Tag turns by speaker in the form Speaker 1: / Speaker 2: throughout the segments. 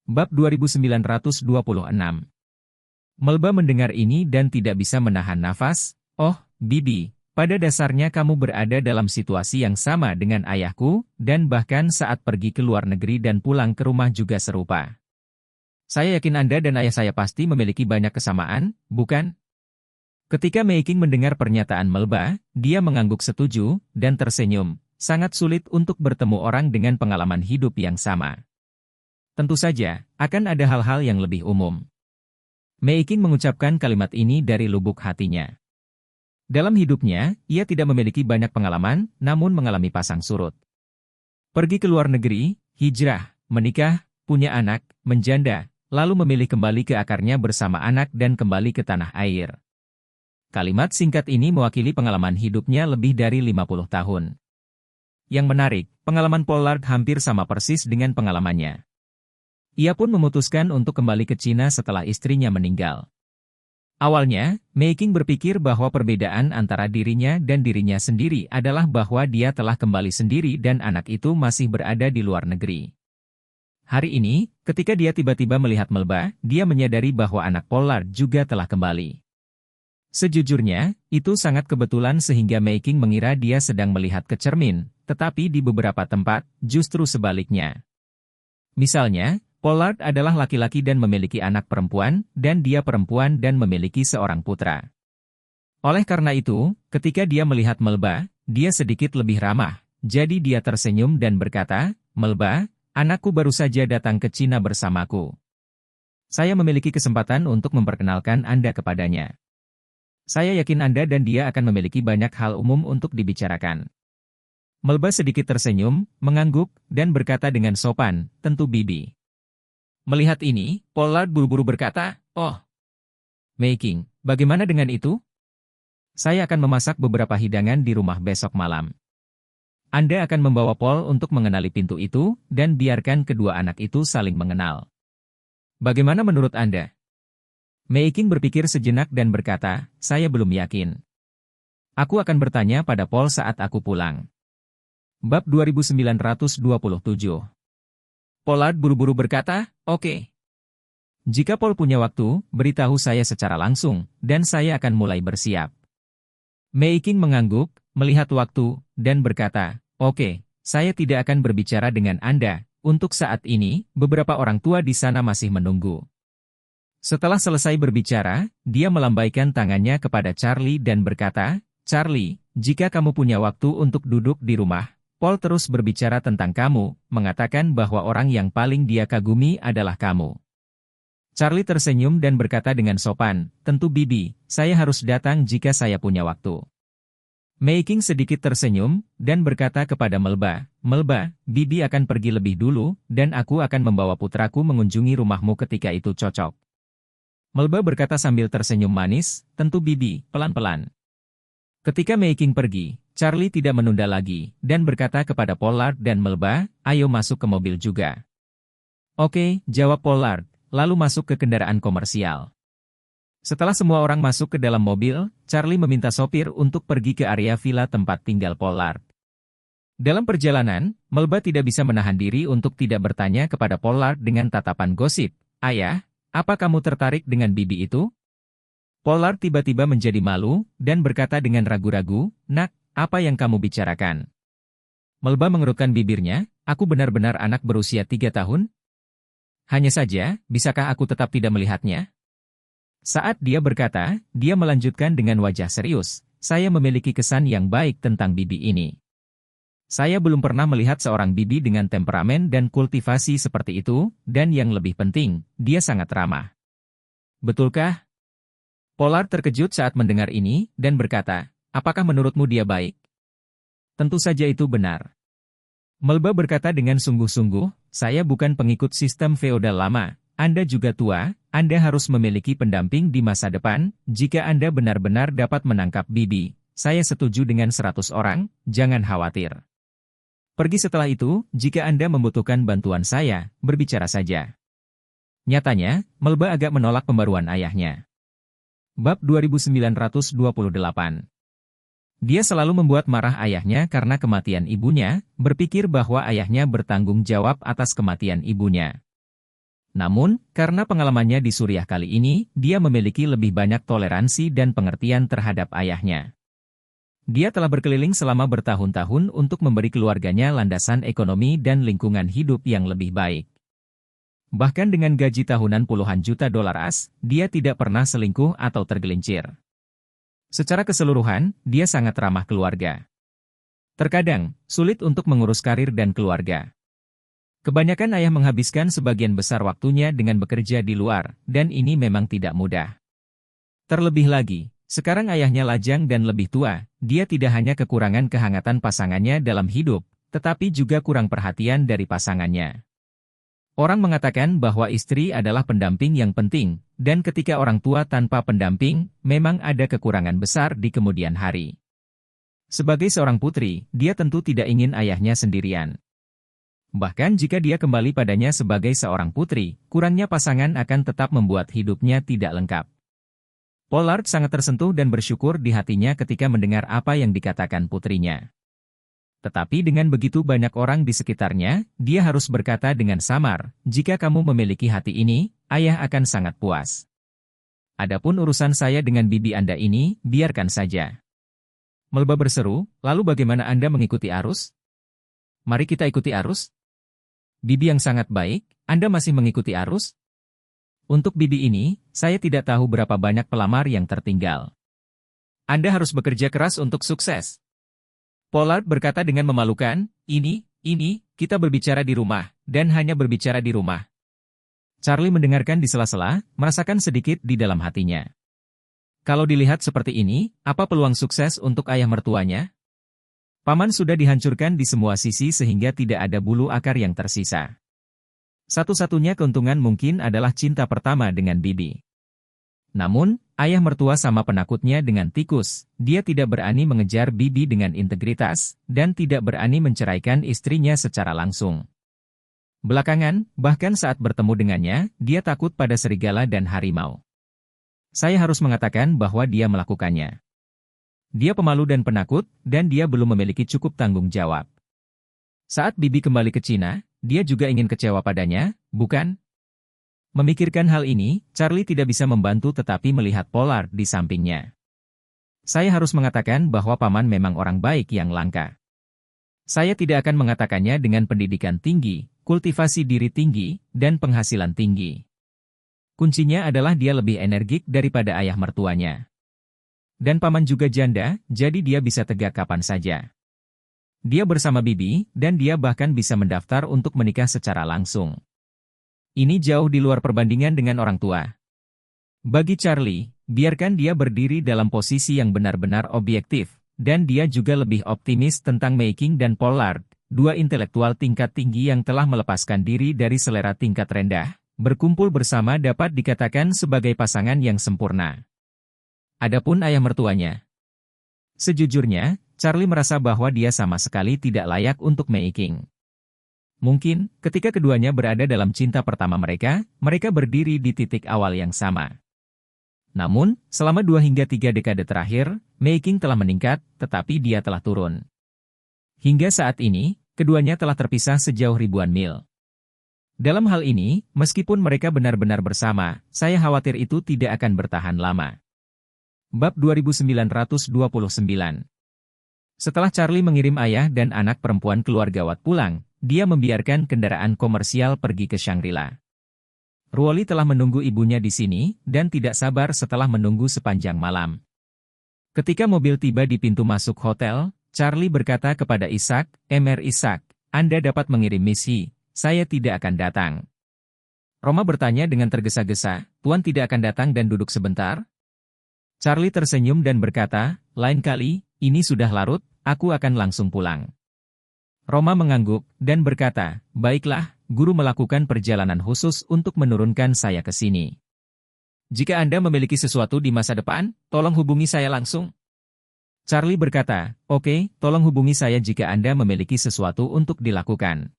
Speaker 1: Bab 2926. Melba mendengar ini dan tidak bisa menahan nafas. Oh, Bibi, pada dasarnya kamu berada dalam situasi yang sama dengan ayahku, dan bahkan saat pergi ke luar negeri dan pulang ke rumah juga serupa. Saya yakin Anda dan ayah saya pasti memiliki banyak kesamaan, bukan? Ketika Mei Qing mendengar pernyataan Melba, dia mengangguk setuju, dan tersenyum. Sangat sulit untuk bertemu orang dengan pengalaman hidup yang sama. Tentu saja, akan ada hal-hal yang lebih umum. Mei Qing mengucapkan kalimat ini dari lubuk hatinya. Dalam hidupnya, ia tidak memiliki banyak pengalaman, namun mengalami pasang surut. Pergi ke luar negeri, hijrah, menikah, punya anak, menjanda, lalu memilih kembali ke akarnya bersama anak dan kembali ke tanah air. Kalimat singkat ini mewakili pengalaman hidupnya lebih dari 50 tahun. Yang menarik, pengalaman Pollard hampir sama persis dengan pengalamannya. Ia pun memutuskan untuk kembali ke Cina setelah istrinya meninggal. Awalnya, Mei Qing berpikir bahwa perbedaan antara dirinya dan dirinya sendiri adalah bahwa dia telah kembali sendiri dan anak itu masih berada di luar negeri. Hari ini, ketika dia tiba-tiba melihat Melba, dia menyadari bahwa anak Pollard juga telah kembali. Sejujurnya, itu sangat kebetulan sehingga Mei Qing mengira dia sedang melihat ke cermin, tetapi di beberapa tempat, justru sebaliknya. Misalnya, Pollard adalah laki-laki dan memiliki anak perempuan, dan dia perempuan dan memiliki seorang putra. Oleh karena itu, ketika dia melihat Melba, dia sedikit lebih ramah. Jadi dia tersenyum dan berkata, "Melba, anakku baru saja datang ke Cina bersamaku. Saya memiliki kesempatan untuk memperkenalkan Anda kepadanya. Saya yakin Anda dan dia akan memiliki banyak hal umum untuk dibicarakan." Melba sedikit tersenyum, mengangguk, dan berkata dengan sopan, "Tentu Bibi." Melihat ini, Pollard buru-buru berkata, "Oh, Mei Qing, bagaimana dengan itu? Saya akan memasak beberapa hidangan di rumah besok malam. Anda akan membawa Paul untuk mengenali pintu itu, dan biarkan kedua anak itu saling mengenal. Bagaimana menurut Anda?" Mei Qing berpikir sejenak dan berkata, "Saya belum yakin. Aku akan bertanya pada Paul saat aku pulang." Bab 2927. Pollard buru-buru berkata, "Oke. Jika Paul punya waktu, beritahu saya secara langsung, dan saya akan mulai bersiap." Mei Qing mengangguk, melihat waktu, dan berkata, "Oke, saya tidak akan berbicara dengan Anda. Untuk saat ini, beberapa orang tua di sana masih menunggu." Setelah selesai berbicara, dia melambaikan tangannya kepada Charlie dan berkata, "Charlie, jika kamu punya waktu untuk duduk di rumah, Paul terus berbicara tentang kamu, mengatakan bahwa orang yang paling dia kagumi adalah kamu." Charlie tersenyum dan berkata dengan sopan, "Tentu Bibi, saya harus datang jika saya punya waktu." Mei Qing sedikit tersenyum, dan berkata kepada Melba, "Melba, Bibi akan pergi lebih dulu, dan aku akan membawa putraku mengunjungi rumahmu ketika itu cocok." Melba berkata sambil tersenyum manis, "Tentu Bibi, pelan-pelan." Ketika Mei Qing pergi, Charlie tidak menunda lagi, dan berkata kepada Pollard dan Melba, "Ayo masuk ke mobil juga." "Oke," jawab Pollard, lalu masuk ke kendaraan komersial. Setelah semua orang masuk ke dalam mobil, Charlie meminta sopir untuk pergi ke area villa tempat tinggal Pollard. Dalam perjalanan, Melba tidak bisa menahan diri untuk tidak bertanya kepada Pollard dengan tatapan gosip, "Ayah, apa kamu tertarik dengan bibi itu?" Pollard tiba-tiba menjadi malu, dan berkata dengan ragu-ragu, "Nak, apa yang kamu bicarakan?" Melba mengerutkan bibirnya, "Aku benar-benar anak berusia 3 tahun? Hanya saja, bisakah aku tetap tidak melihatnya?" Saat dia berkata, dia melanjutkan dengan wajah serius, "Saya memiliki kesan yang baik tentang bibi ini. Saya belum pernah melihat seorang bibi dengan temperamen dan kultivasi seperti itu, dan yang lebih penting, dia sangat ramah." "Betulkah?" Pollard terkejut saat mendengar ini, dan berkata, "Apakah menurutmu dia baik?" "Tentu saja itu benar." Melba berkata dengan sungguh-sungguh, "Saya bukan pengikut sistem feodal lama. Anda juga tua, Anda harus memiliki pendamping di masa depan. Jika Anda benar-benar dapat menangkap bibi, saya setuju dengan 100 orang, jangan khawatir. Pergi setelah itu, jika Anda membutuhkan bantuan saya, berbicara saja." Nyatanya, Melba agak menolak pembaruan ayahnya. Bab 2928. Dia selalu membuat marah ayahnya karena kematian ibunya, berpikir bahwa ayahnya bertanggung jawab atas kematian ibunya. Namun, karena pengalamannya di Suriah kali ini, dia memiliki lebih banyak toleransi dan pengertian terhadap ayahnya. Dia telah berkeliling selama bertahun-tahun untuk memberi keluarganya landasan ekonomi dan lingkungan hidup yang lebih baik. Bahkan dengan gaji tahunan puluhan juta dolar AS, dia tidak pernah selingkuh atau tergelincir. Secara keseluruhan, dia sangat ramah keluarga. Terkadang, sulit untuk mengurus karir dan keluarga. Kebanyakan ayah menghabiskan sebagian besar waktunya dengan bekerja di luar, dan ini memang tidak mudah. Terlebih lagi, sekarang ayahnya lajang dan lebih tua, dia tidak hanya kekurangan kehangatan pasangannya dalam hidup, tetapi juga kurang perhatian dari pasangannya. Orang mengatakan bahwa istri adalah pendamping yang penting, dan ketika orang tua tanpa pendamping, memang ada kekurangan besar di kemudian hari. Sebagai seorang putri, dia tentu tidak ingin ayahnya sendirian. Bahkan jika dia kembali padanya sebagai seorang putri, kurangnya pasangan akan tetap membuat hidupnya tidak lengkap. Pollard sangat tersentuh dan bersyukur di hatinya ketika mendengar apa yang dikatakan putrinya. Tetapi dengan begitu banyak orang di sekitarnya, dia harus berkata dengan samar, jika kamu memiliki hati ini, ayah akan sangat puas. Adapun urusan saya dengan bibi Anda ini, biarkan saja. Melba berseru, lalu bagaimana Anda mengikuti arus? Mari kita ikuti arus. Bibi yang sangat baik, Anda masih mengikuti arus? Untuk bibi ini, saya tidak tahu berapa banyak pelamar yang tertinggal. Anda harus bekerja keras untuk sukses. Pollard berkata dengan memalukan, ini, kita berbicara di rumah, dan hanya berbicara di rumah. Charlie mendengarkan di sela-sela, merasakan sedikit di dalam hatinya. Kalau dilihat seperti ini, apa peluang sukses untuk ayah mertuanya? Paman sudah dihancurkan di semua sisi sehingga tidak ada bulu akar yang tersisa. Satu-satunya keuntungan mungkin adalah cinta pertama dengan bibi. Namun, ayah mertua sama penakutnya dengan tikus, dia tidak berani mengejar bibi dengan integritas, dan tidak berani menceraikan istrinya secara langsung. Belakangan, bahkan saat bertemu dengannya, dia takut pada serigala dan harimau. Saya harus mengatakan bahwa dia melakukannya. Dia pemalu dan penakut, dan dia belum memiliki cukup tanggung jawab. Saat bibi kembali ke Cina, dia juga ingin kecewa padanya, bukan? Memikirkan hal ini, Charlie tidak bisa membantu tetapi melihat Pollard di sampingnya. Saya harus mengatakan bahwa paman memang orang baik yang langka. Saya tidak akan mengatakannya dengan pendidikan tinggi, kultivasi diri tinggi, dan penghasilan tinggi. Kuncinya adalah dia lebih energik daripada ayah mertuanya. Dan paman juga janda, jadi dia bisa tegak kapan saja. Dia bersama bibi, dan dia bahkan bisa mendaftar untuk menikah secara langsung. Ini jauh di luar perbandingan dengan orang tua. Bagi Charlie, biarkan dia berdiri dalam posisi yang benar-benar objektif, dan dia juga lebih optimis tentang Making dan Pollard, dua intelektual tingkat tinggi yang telah melepaskan diri dari selera tingkat rendah, berkumpul bersama dapat dikatakan sebagai pasangan yang sempurna. Adapun ayah mertuanya. Sejujurnya, Charlie merasa bahwa dia sama sekali tidak layak untuk Making. Mungkin, ketika keduanya berada dalam cinta pertama mereka berdiri di titik awal yang sama. Namun, selama 2 hingga 3 dekade terakhir, Making telah meningkat, tetapi dia telah turun. Hingga saat ini, keduanya telah terpisah sejauh ribuan mil. Dalam hal ini, meskipun mereka benar-benar bersama, saya khawatir itu tidak akan bertahan lama. Bab 2929. Setelah Charlie mengirim ayah dan anak perempuan keluarga Watt pulang, dia membiarkan kendaraan komersial pergi ke Shangri-La. Ruoli telah menunggu ibunya di sini, dan tidak sabar setelah menunggu sepanjang malam. Ketika mobil tiba di pintu masuk hotel, Charlie berkata kepada Isaac, "Mr. Isaac, Anda dapat mengirim misi, saya tidak akan datang." Roma bertanya dengan tergesa-gesa, "Tuan tidak akan datang dan duduk sebentar?" Charlie tersenyum dan berkata, "Lain kali, ini sudah larut, aku akan langsung pulang." Roma mengangguk, dan berkata, "Baiklah, guru melakukan perjalanan khusus untuk menurunkan saya ke sini. Jika Anda memiliki sesuatu di masa depan, tolong hubungi saya langsung." Charlie berkata, "Oke, tolong hubungi saya jika Anda memiliki sesuatu untuk dilakukan.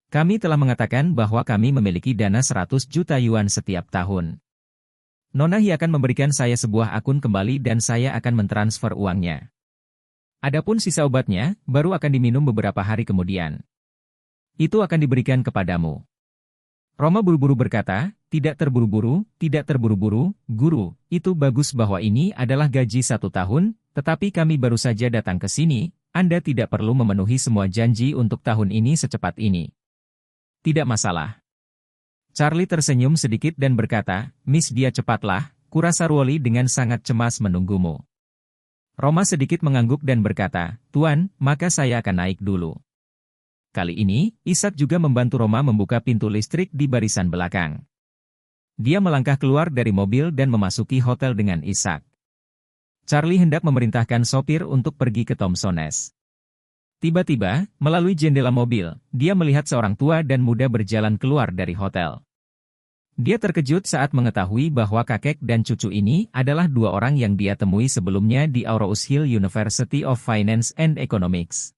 Speaker 1: Kami telah mengatakan bahwa kami memiliki dana 100 juta yuan setiap tahun. Nona Hi akan memberikan saya sebuah akun kembali dan saya akan mentransfer uangnya. Adapun sisa obatnya, baru akan diminum beberapa hari kemudian. Itu akan diberikan kepadamu." Roma buru-buru berkata, tidak terburu-buru, guru, itu bagus bahwa ini adalah gaji 1 tahun, tetapi kami baru saja datang ke sini, Anda tidak perlu memenuhi semua janji untuk tahun ini secepat ini. Tidak masalah. Charlie tersenyum sedikit dan berkata, Miss dia cepatlah, kurasa Wally dengan sangat cemas menunggumu. Roma sedikit mengangguk dan berkata, Tuan, maka saya akan naik dulu. Kali ini, Ishak juga membantu Roma membuka pintu listrik di barisan belakang. Dia melangkah keluar dari mobil dan memasuki hotel dengan Ishak. Charlie hendak memerintahkan sopir untuk pergi ke Thompson's. Tiba-tiba, melalui jendela mobil, dia melihat seorang tua dan muda berjalan keluar dari hotel. Dia terkejut saat mengetahui bahwa kakek dan cucu ini adalah 2 orang yang dia temui sebelumnya di Aarhus Hill University of Finance and Economics.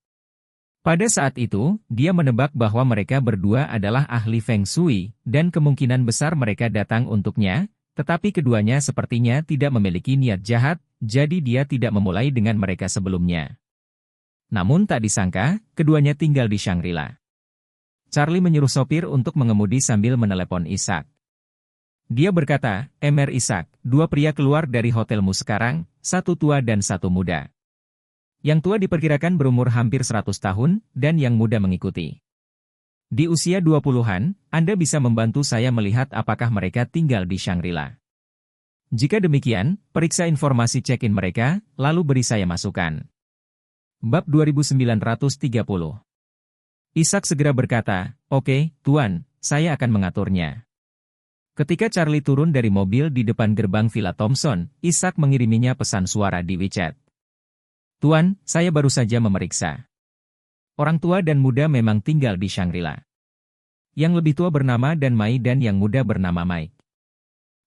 Speaker 1: Pada saat itu, dia menebak bahwa mereka berdua adalah ahli Feng Shui, dan kemungkinan besar mereka datang untuknya, tetapi keduanya sepertinya tidak memiliki niat jahat, jadi dia tidak memulai dengan mereka sebelumnya. Namun tak disangka, keduanya tinggal di Shangri-La. Charlie menyuruh sopir untuk mengemudi sambil menelepon Ishak. Dia berkata, Emer Ishak, 2 pria keluar dari hotelmu sekarang, 1 tua dan 1 muda. Yang tua diperkirakan berumur hampir 100 tahun, dan yang muda mengikuti. Di usia 20-an, Anda bisa membantu saya melihat apakah mereka tinggal di Shangri-La. Jika demikian, periksa informasi check-in mereka, lalu beri saya masukan. Bab 2930. Ishak segera berkata, Oke, Tuan, saya akan mengaturnya. Ketika Charlie turun dari mobil di depan gerbang Villa Thompson, Ishak mengiriminya pesan suara di WeChat. Tuan, saya baru saja memeriksa. Orang tua dan muda memang tinggal di Shangri-La. Yang lebih tua bernama Dan Mai dan yang muda bernama Mike.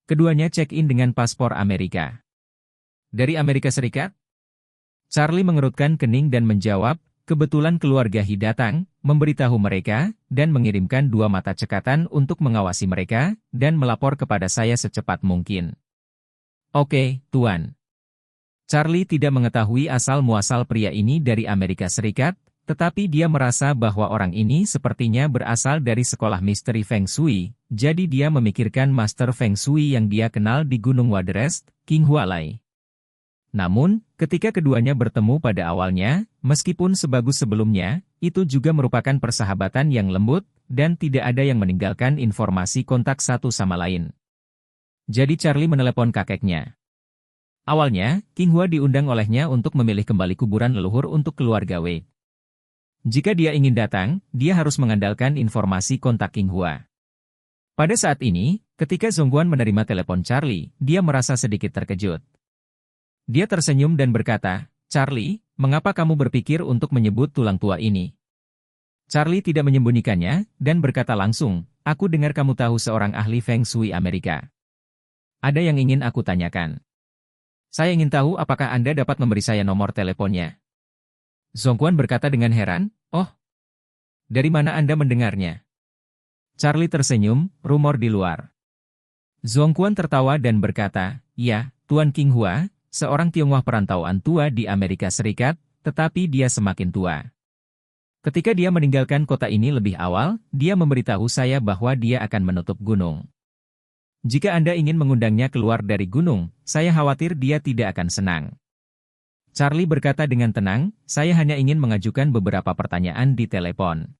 Speaker 1: Keduanya check-in dengan paspor Amerika. Dari Amerika Serikat? Charlie mengerutkan kening dan menjawab, kebetulan keluarga He datang, memberitahu mereka, dan mengirimkan 2 mata cekatan untuk mengawasi mereka, dan melapor kepada saya secepat mungkin. Oke, Tuan. Charlie tidak mengetahui asal-muasal pria ini dari Amerika Serikat, tetapi dia merasa bahwa orang ini sepertinya berasal dari sekolah misteri Feng Shui, jadi dia memikirkan Master Feng Shui yang dia kenal di Gunung Waterest, King Hualai. Namun, ketika keduanya bertemu pada awalnya, meskipun sebagus sebelumnya, itu juga merupakan persahabatan yang lembut, dan tidak ada yang meninggalkan informasi kontak satu sama lain. Jadi Charlie menelepon kakeknya. Awalnya, King Hua diundang olehnya untuk memilih kembali kuburan leluhur untuk keluarga Wei. Jika dia ingin datang, dia harus mengandalkan informasi kontak King Hua. Pada saat ini, ketika Zhongguan menerima telepon Charlie, dia merasa sedikit terkejut. Dia tersenyum dan berkata, Charlie, mengapa kamu berpikir untuk menyebut tulang tua ini? Charlie tidak menyembunyikannya, dan berkata langsung, aku dengar kamu tahu seorang ahli Feng Shui Amerika. Ada yang ingin aku tanyakan. Saya ingin tahu apakah Anda dapat memberi saya nomor teleponnya. Zhongguan berkata dengan heran, oh, dari mana Anda mendengarnya? Charlie tersenyum, rumor di luar. Zhongguan tertawa dan berkata, ya, Tuan King Hua, seorang Tionghoa perantauan tua di Amerika Serikat, tetapi dia semakin tua. Ketika dia meninggalkan kota ini lebih awal, dia memberitahu saya bahwa dia akan menutup gunung. Jika Anda ingin mengundangnya keluar dari gunung, saya khawatir dia tidak akan senang. Charlie berkata dengan tenang, saya hanya ingin mengajukan beberapa pertanyaan di telepon.